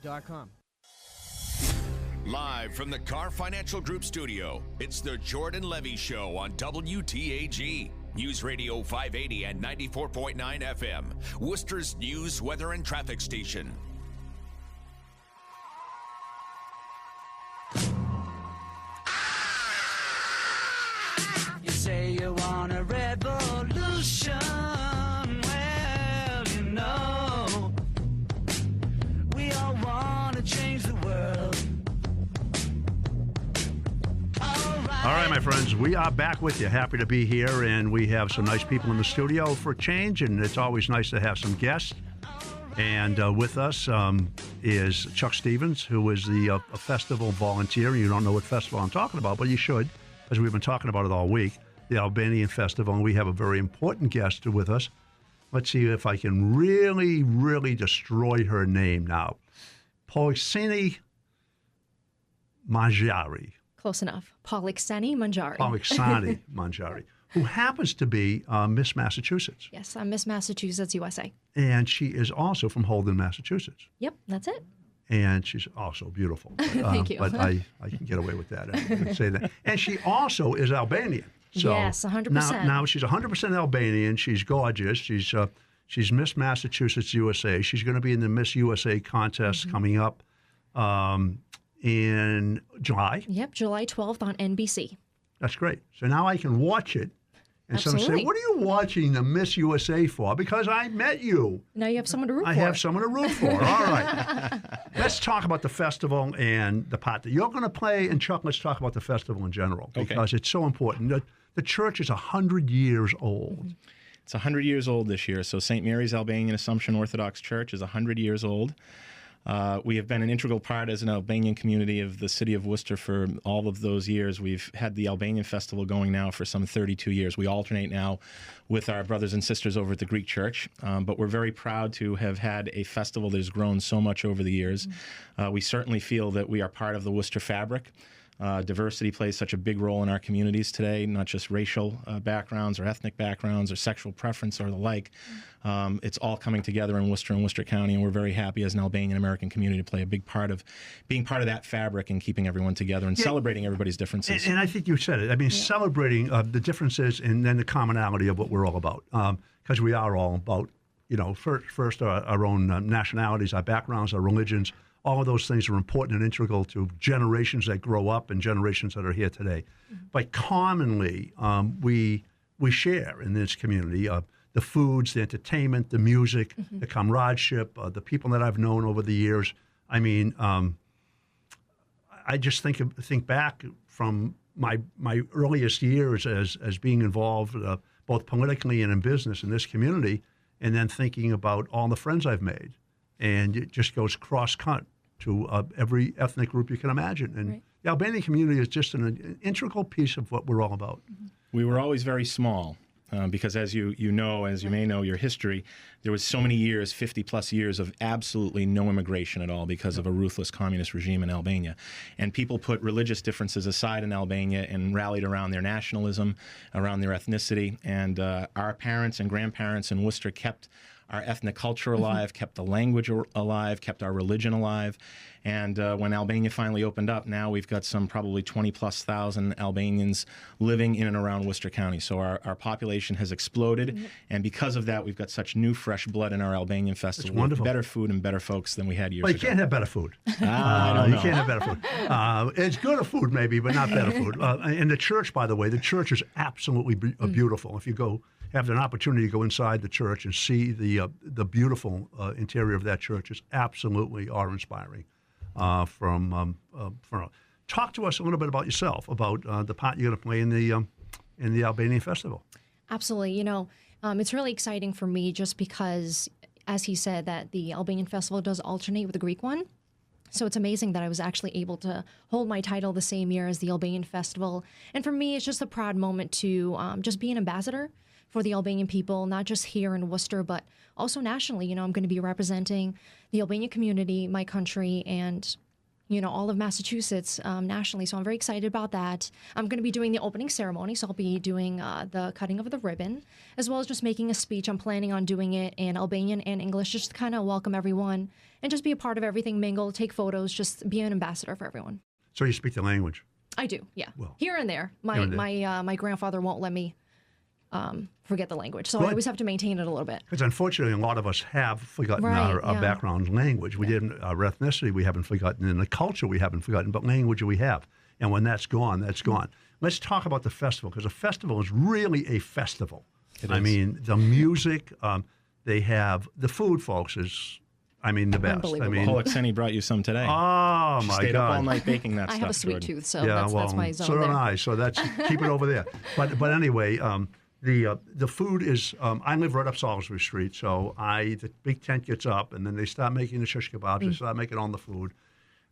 com. Live from the Car Financial Group studio, it's the Jordan Levy Show on WTAG. News Radio 580 and 94.9 FM. Worcester's news, weather, and traffic station. You say you want a revolution. Well, you know, we all want to change the world. All right, my friends, we are back with you. Happy to be here, and we have some nice people in the studio for a change, and it's always nice to have some guests. And with us is Chuck Stevens, who is the festival volunteer. You don't know what festival I'm talking about, but you should, because we've been talking about it all week, the Albanian Festival, and we have a very important guest with us. Let's see if I can really, really destroy her name now. Polikseni Manxhari. Close enough. Polikseni Manxhari. Polikseni Manxhari, who happens to be Miss Massachusetts. Yes, I'm Miss Massachusetts, USA. And she is also from Holden, Massachusetts. Yep, that's it. And she's also beautiful. Thank you. But I can get away with that. I can say that. And she also is Albanian. So yes, 100%. Now she's 100% Albanian. She's gorgeous. She's Miss Massachusetts, USA. She's going to be in the Miss USA contest coming up in July. Yep, July 12th on NBC. That's great. So now I can watch it. And someone say, what are you watching the Miss USA for? Because I met you. Now you have someone to root for. I have someone to root for. All right. Let's talk about the festival and the part that you're going to play. And Chuck, let's talk about the festival in general, because it's so important. The church is 100 years old. It's 100 years old this year. So St. Mary's Albanian Assumption Orthodox Church is 100 years old. We have been an integral part as an Albanian community of the city of Worcester for all of those years. We've had the Albanian Festival going now for some 32 years. We alternate now with our brothers and sisters over at the Greek Church, but we're very proud to have had a festival that has grown so much over the years. We certainly feel that we are part of the Worcester fabric. Diversity plays such a big role in our communities today, not just racial backgrounds or ethnic backgrounds or sexual preference or the like. It's all coming together in Worcester and Worcester County, and we're very happy as an Albanian American community to play a big part of being part of that fabric and keeping everyone together and celebrating everybody's differences. And I think you said it. I mean, celebrating the differences and then the commonality of what we're all about, because we are all about, first our own nationalities, our backgrounds, our religions. All of those things are important and integral to generations that grow up and generations that are here today. But commonly, we share in this community the foods, the entertainment, the music, the comradeship, the people that I've known over the years. I mean, I just think back from my earliest years as being involved both politically and in business in this community, and then thinking about all the friends I've made. And it just goes cross-cut to every ethnic group you can imagine. And the Albanian community is just an integral piece of what we're all about. We were always very small because as you may know your history, there was so many years, 50-plus years of absolutely no immigration at all because of a ruthless communist regime in Albania. And people put religious differences aside in Albania and rallied around their nationalism, around their ethnicity. And our parents and grandparents in Worcester kept our ethnic culture alive, kept the language alive, kept our religion alive. And when Albania finally opened up, now we've got some probably 20-plus thousand Albanians living in and around Worcester County. So our population has exploded. And because of that, we've got such new, fresh blood in our Albanian festival. Wonderful. Better food and better folks than we had years ago. Well, you can't have better food. I don't know. You can't have better food. It's good food maybe, but not better food. And the church, by the way, the church is absolutely beautiful. If you have an opportunity to go inside the church and see the beautiful interior of that church, is absolutely awe-inspiring. Talk to us a little bit about yourself, about the part you're going to play in the Albanian Festival. Absolutely. It's really exciting for me just because, as he said, that the Albanian Festival does alternate with the Greek one. So it's amazing that I was actually able to hold my title the same year as the Albanian Festival. And for me, it's just a proud moment to just be an ambassador for the Albanian people, not just here in Worcester, but also nationally. I'm going to be representing the Albanian community, my country, and, all of Massachusetts nationally. So I'm very excited about that. I'm going to be doing the opening ceremony, so I'll be doing the cutting of the ribbon, as well as just making a speech. I'm planning on doing it in Albanian and English, just to kind of welcome everyone and just be a part of everything, mingle, take photos, just be an ambassador for everyone. So you speak the language? I do, yeah. Well, here and there. My grandfather won't let me forget the language, so Good. I always have to maintain it a little bit. Because unfortunately, a lot of us have forgotten our background language. We didn't, our ethnicity we haven't forgotten, and the culture we haven't forgotten, but language we have. And when that's gone, that's gone. Let's talk about the festival, because a festival is really a festival. I mean, the music, they have, the food, folks, is, the best. Polikseni brought you some today. Oh, she my stayed God. up all night baking that stuff. I have a sweet Jordan. tooth, so that's my zone so there. do I. So that's keep it over there. But anyway, the food is. I live right up Salisbury Street, so the big tent gets up, and then they start making the shish kebabs. They start making all the food,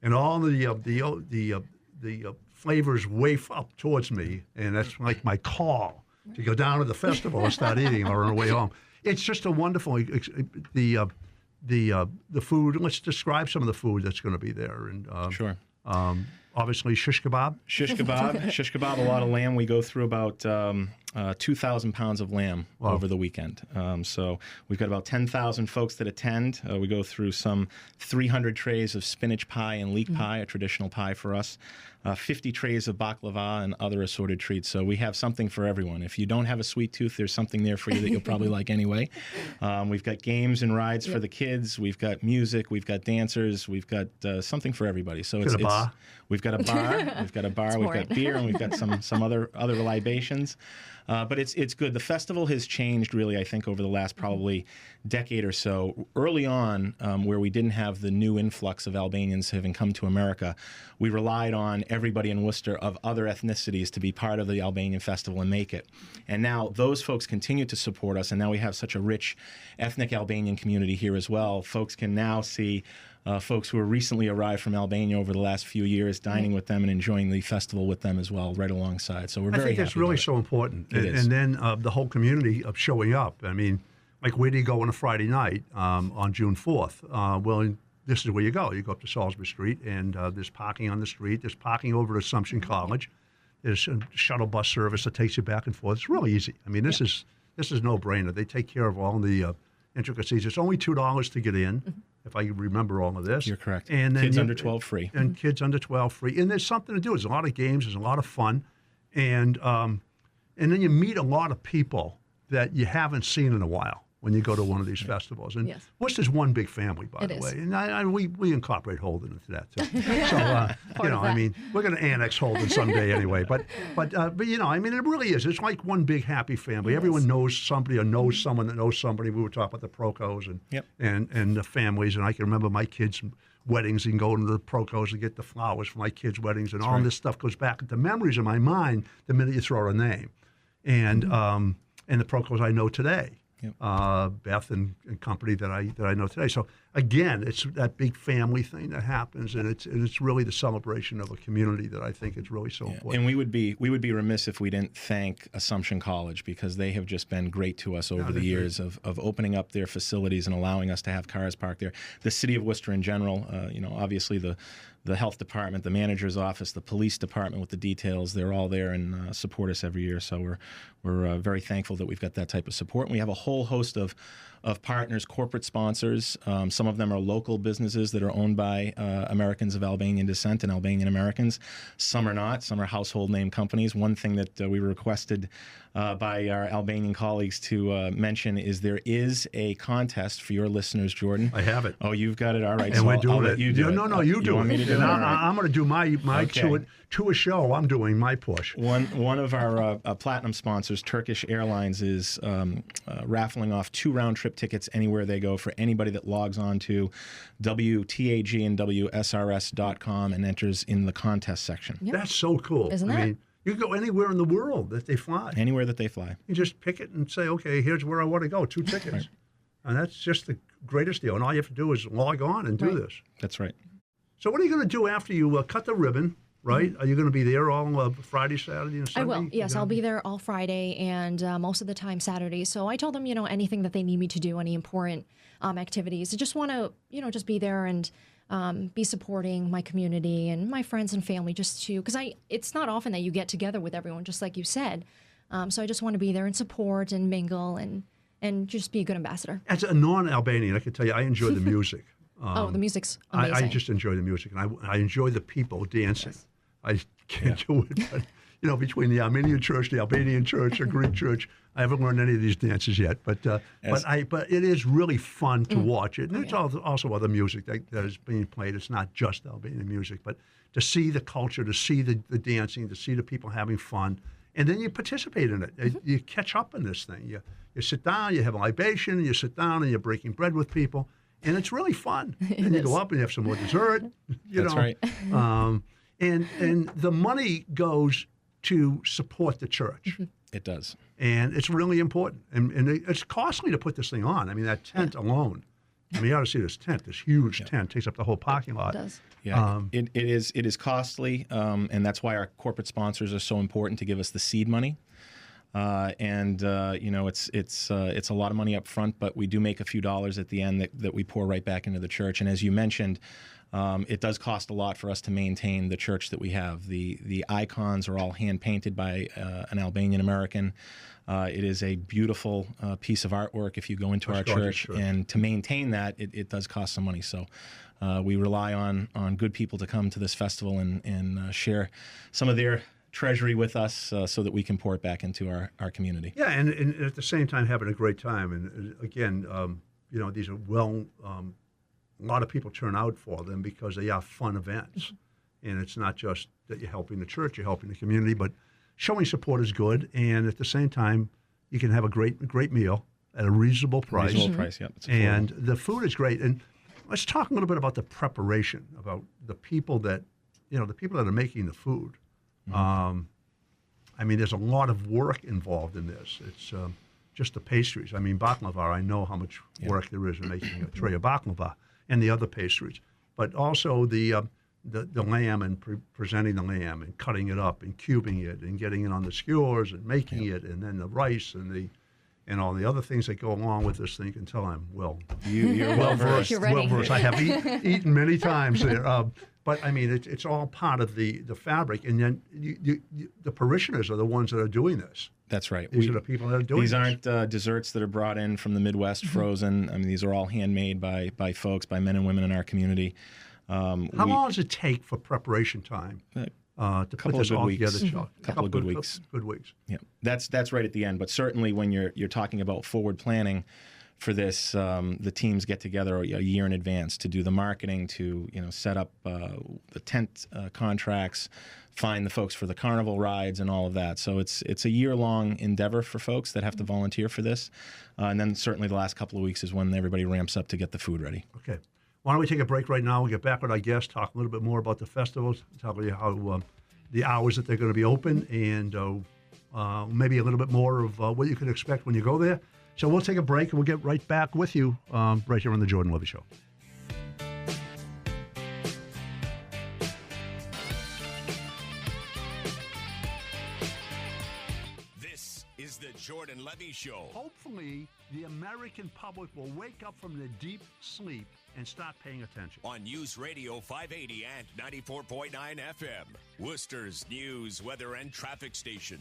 and all the flavors waft up towards me, and that's like my call to go down to the festival and start eating or on the way home. It's just a wonderful. The food. Let's describe some of the food that's going to be there. And sure. Obviously, shish kebab. Shish kebab. A lot of lamb. We go through about 2,000 pounds of lamb over the weekend. So we've got about 10,000 folks that attend. We go through some 300 trays of spinach pie and leek pie, a traditional pie for us. 50 trays of baklava and other assorted treats. So we have something for everyone. If you don't have a sweet tooth, there's something there for you that you'll probably like anyway. We've got games and rides for the kids. We've got music. We've got dancers. We've got something for everybody. So it's bar. We've got a bar. We've got a bar. We've got beer, and we've got some other libations. But it's good. The festival has changed really, I think, over the last probably decade or so. Early on, where we didn't have the new influx of Albanians having come to America, we relied on everybody in Worcester of other ethnicities to be part of the Albanian festival and make it. And now those folks continue to support us, and now we have such a rich ethnic Albanian community here as well. Folks can now see folks who have recently arrived from Albania over the last few years, dining with them and enjoying the festival with them as well, right alongside. So we're very happy. I think that's really so important. Is. And then the whole community of showing up. I mean, like where do you go on a Friday night on June 4th? Well, this is where you go. You go up to Salisbury Street, and there's parking on the street. There's parking over at Assumption College. There's a shuttle bus service that takes you back and forth. It's really easy. I mean, this is no-brainer. They take care of all the intricacies. It's only $2 to get in, if I remember all of this. You're correct. And then kids under 12 free. And kids under 12 free. And there's something to do. There's a lot of games. There's a lot of fun. And then you meet a lot of people that you haven't seen in a while when you go to one of these festivals. And Worcester's one big family, by the way. And we incorporate Holden into that, too. So, I mean, we're going to annex Holden someday anyway. But I mean, it really is. It's like one big happy family. Everyone knows somebody or knows someone that knows somebody. We were talking about the Procos and the families. And I can remember my kids' weddings and going to the Procos to get the flowers for my kids' weddings. And all this stuff goes back into memories in my mind the minute you throw out a name. And the Procos I know today. Beth and company that I know today. So again, it's that big family thing that happens, and it's really the celebration of a community that I think is really so important. And we would be remiss if we didn't thank Assumption College, because they have just been great to us over the years of opening up their facilities and allowing us to have cars parked there. The city of Worcester in general, obviously the health department, the manager's office, the police department with the details, they're all there and support us every year. So we're very thankful that we've got that type of support. And we have a whole host of partners, corporate sponsors. Some of them are local businesses that are owned by Americans of Albanian descent and Albanian Americans. Some are not. Some are household name companies. One thing that we were requested by our Albanian colleagues to mention is there is a contest for your listeners, Jordan. I have it. Oh, you've got it. All right. And so we're doing I'll let you do it. No, you do want it. me to do it? I'm going to do my to a show. I'm doing my push. One of our platinum sponsors, Turkish Airlines, is raffling off 2 round-trip tickets anywhere they go for anybody that logs on to WTAG and WSRS.com and enters in the contest section. Yep. That's so cool. Isn't I that? mean, you can go anywhere in the world that they fly. Anywhere that they fly. You just pick it and say, okay, here's where I want to go, 2 tickets. Right. And that's just the greatest deal. And all you have to do is log on and do this. That's right. So what are you going to do after you cut the ribbon, right? Are you going to be there all Friday, Saturday, and Sunday? I will. Yes, I'll be there all Friday and most of the time Saturday. So I told them, anything that they need me to do, any important activities. I just want to, just be there and be supporting my community and my friends and family, just to, because it's not often that you get together with everyone, just like you said. So I just want to be there and support and mingle and just be a good ambassador. As a non-Albanian, I can tell you, I enjoy the music. The music's amazing. I just enjoy the music, and I enjoy the people dancing. Yes. I can't do it, but between the Armenian church, the Albanian church, the Greek church, I haven't learned any of these dances yet. But it is really fun to watch it, and there's also other music that is being played. It's not just Albanian music, but to see the culture, to see the dancing, to see the people having fun, and then you participate in it. You catch up in this thing. You sit down, you have a libation, you sit down and you're breaking bread with people, and it's really fun. And you go up and you have some more dessert. That's right. And the money goes to support the church. It does. And it's really important. And it's costly to put this thing on. I mean, that tent alone. I mean, you ought to see this tent. This huge tent takes up the whole parking lot. It does. Yeah, it is costly, and that's why our corporate sponsors are so important to give us the seed money. It's a lot of money up front, but we do make a few dollars at the end that we pour right back into the church. And as you mentioned, it does cost a lot for us to maintain the church that we have. The icons are all hand painted by an Albanian American. It is a beautiful piece of artwork if you go into our church, and to maintain that, it does cost some money. So we rely on good people to come to this festival and share some of their treasury with us so that we can pour it back into our community. Yeah, and at the same time having a great time. And again, these are a lot of people turn out for them because they are fun events. And it's not just that you're helping the church, you're helping the community, but showing support is good. And at the same time, you can have a great meal at a reasonable price. Reasonable price, yeah. And the food is great. And let's talk a little bit about the preparation, about the people that are making the food. I mean, there's a lot of work involved in this. It's just the pastries. I mean, baklava, I know how much work there is in making a tray of baklava and the other pastries. But also the lamb and presenting the lamb and cutting it up and cubing it and getting it on the skewers and making it, and then the rice and all the other things that go along with this thing. You can tell I'm you're well versed. You're ready. Well versed. I have eaten many times there. But I mean, it's all part of the fabric, and then the parishioners are the ones that are doing this. That's right. These are the people that are doing these. These aren't desserts that are brought in from the Midwest, frozen. I mean, these are all handmade by folks, by men and women in our community. How long does it take for preparation time to put this all together? A couple of good weeks. Good weeks. Yeah, that's right at the end. But certainly, when you're talking about forward planning for this, the teams get together a year in advance to do the marketing, to set up the tent contracts, find the folks for the carnival rides and all of that. So it's a year-long endeavor for folks that have to volunteer for this. And then certainly the last couple of weeks is when everybody ramps up to get the food ready. Okay. Why don't we take a break right now? We'll get back with our guests, talk a little bit more about the festivals, tell you how the hours that they're going to be open, and maybe a little bit more of what you can expect when you go there. So we'll take a break, and we'll get right back with you right here on the Jordan Levy Show. This is the Jordan Levy Show. Hopefully, the American public will wake up from their deep sleep and start paying attention. On News Radio 580 and 94.9 FM, Worcester's news, weather, and traffic station.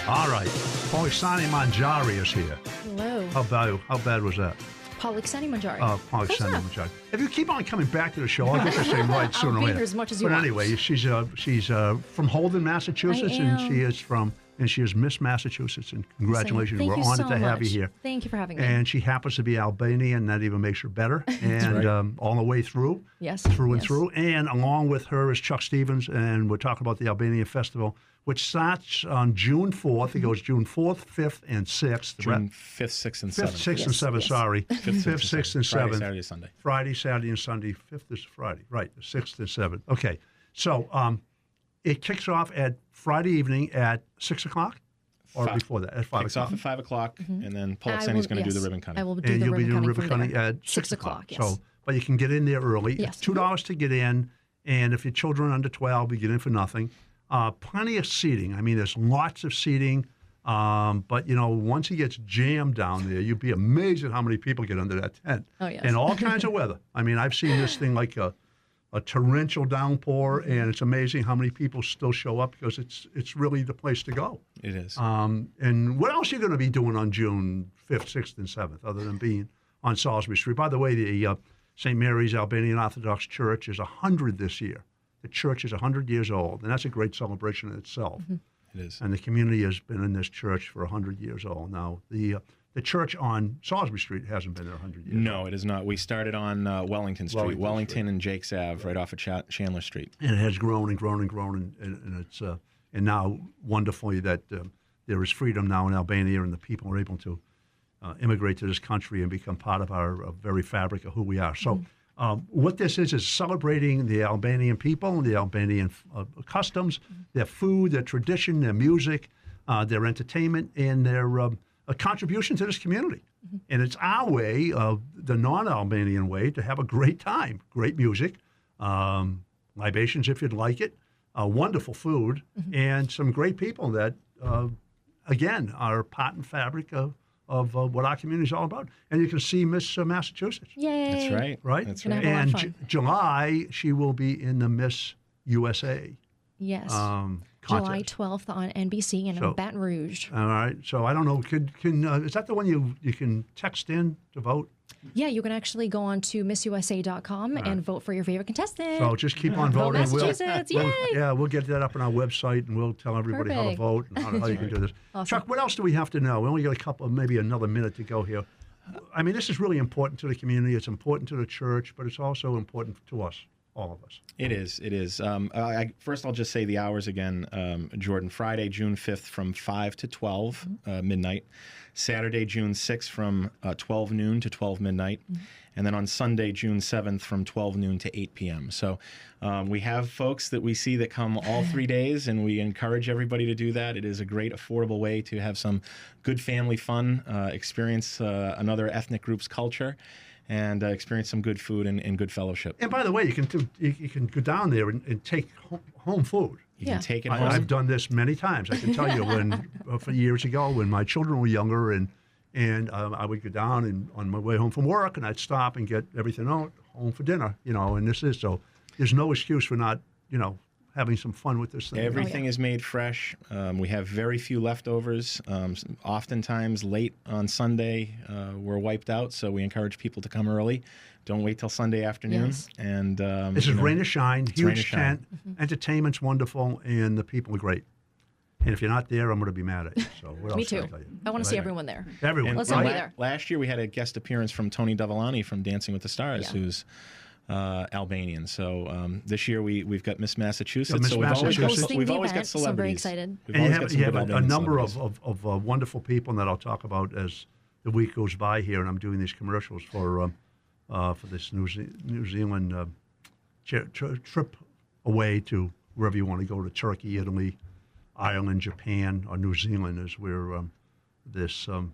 All right. Polikseni Manxhari is here. Hello. How bad was that? Polikseni Manxhari. Polikseni Manxhari. If you keep on coming back to the show, I'll get this thing right sooner or I'll be later. here as much as you but want. Anyway, she's from Holden, Massachusetts, and she is Miss Massachusetts. And congratulations, Thank we're you honored so to have much. you here. Thank you for having me. And she happens to be Albanian, that even makes her better. And all the way through, Yes, through and yes. through. And along with her is Chuck Stevens, and we're talking about the Albanian Festival, which starts on June 4th. It goes June 4th, 5th, and 6th. June 5th, 6th, and 7th. 5th, 6th, and 7th, yes. sorry. 5th, 6th, and 7th. Friday, Saturday, Sunday. Friday, Saturday, and Sunday. 5th is Friday. Right, the 6th and 7th. Okay. So it kicks off at Friday evening at 6 o'clock? Or before that, at 5 Kicks o'clock? off at 5 o'clock, and then Polikseni's going to do the ribbon cutting. I will do And the you'll be doing ribbon ribbon cutting cutting from at 6 o'clock. Yes. So, but you can get in there early. Yes. It's $2 to get in, and if your children are under 12, you get in for nothing. Plenty of seating. I mean, there's lots of seating. But, once he gets jammed down there, you'd be amazed at how many people get under that tent. Oh, yes. In all kinds of weather. I mean, I've seen this thing like a torrential downpour, and it's amazing how many people still show up because it's really the place to go. It is. And what else are you going to be doing on June 5th, 6th, and 7th, other than being on Salisbury Street? By the way, the St. Mary's Albanian Orthodox Church is 100 this year. The church is 100 years old, and that's a great celebration in itself. It is. And the community has been in this church for 100 years old now. The church on Salisbury Street hasn't been there 100 years. No, it is not. We started on Wellington Street, Wellington Street. and Jakes Ave, right off of Chandler Street. And it has grown and grown and grown, and it's and now wonderfully that there is freedom now in Albania, and the people are able to immigrate to this country and become part of our very fabric of who we are. So. What this is celebrating the Albanian people, the Albanian customs, their food, their tradition, their music, their entertainment, and their contribution to this community. And it's our way, the non-Albanian way, to have a great time. Great music, libations if you'd like it, wonderful food, and some great people that, again, are part and fabric of what our community is all about. And you can see Miss Massachusetts. Yay! That's right. Right? That's Gonna right. have a lot of And fun. July, she will be in the Miss USA Yes. contest. July 12th on NBC in So- Baton Rouge. All right. So I don't know. Can is that the one you can text in to vote? Yeah, you can actually go on to MissUSA.com and vote for your favorite contestant. So just keep on Vote voting. Massachusetts, yay! We'll get that up on our website, and we'll tell everybody how to Perfect. vote and how you can do this. Awesome. Chuck, what else do we have to know? We only got a couple, maybe another minute to go here. I mean, this is really important to the community. It's important to the church, but it's also important to us, all of us. It is. It is. First, I'll just say the hours again, Jordan. Friday, June 5th from 5 to 12 midnight. Saturday, June 6th from 12 noon to 12 midnight. And then on Sunday, June 7th from 12 noon to 8 p.m. So we have folks that we see that come all 3 days, and we encourage everybody to do that. It is a great, affordable way to have some good family fun, experience another ethnic group's culture, and experience some good food and good fellowship. And by the way, you can go down there and take home food. You Yeah. can take it home. I've done this many times. I can tell you when, for years ago, when my children were younger, and I would go down and on my way home from work, and I'd stop and get everything out home for dinner, and this is so. There's no excuse for not, having some fun with this thing. Everything is made fresh. We have very few leftovers. Oftentimes, late on Sunday, we're wiped out, so we encourage people to come early. Don't wait till Sunday afternoon. Yes. And This is rain or shine, rain or huge shine. tent, entertainment's wonderful, and the people are great. And if you're not there, I'm going to be mad at you. So what Me else can too. I tell you? I want to see Right. everyone there. Everyone. And Let's all be right? there. last year, we had a guest appearance from Tony Davalani from Dancing with the Stars, Yeah. who's Albanian. So this year we've got Miss Massachusetts. Miss so we've always got, Massachusetts. we've Hosting the always got event, so I'm very celebrities. excited. We've And always got some you good have a Albanian number celebrities. of wonderful people that I'll talk about as the week goes by here, and I'm doing these commercials for this New Zealand trip away to wherever you want to go, to Turkey, Italy, Ireland, Japan, or New Zealand is where the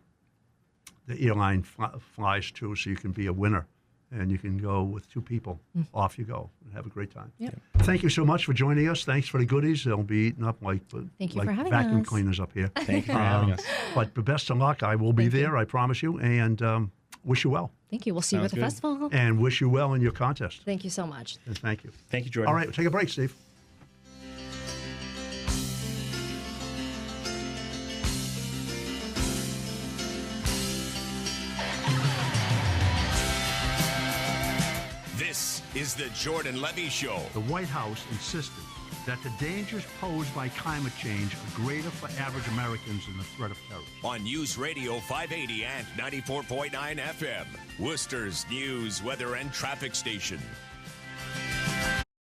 airline flies to, so you can be a winner. And you can go with two people. Off you go and have a great time. Yep. Thank you so much for joining us. Thanks for the goodies. They'll be eaten up like Thank you like for having vacuum us. cleaners up here. Thank you for having us. But the best of luck. I will be Thank you. there, I promise you, and wish you well. Thank you. We'll see you at Sounds the good. festival. And wish you well in your contest. Thank you so much. And thank you. Thank you, Jordan. All right, we'll take a break, Steve. This is the Jordan Levy Show. The White House insisted that the dangers posed by climate change are greater for average Americans than the threat of terror. On News Radio 580 and 94.9 FM, Worcester's news, weather, and traffic station.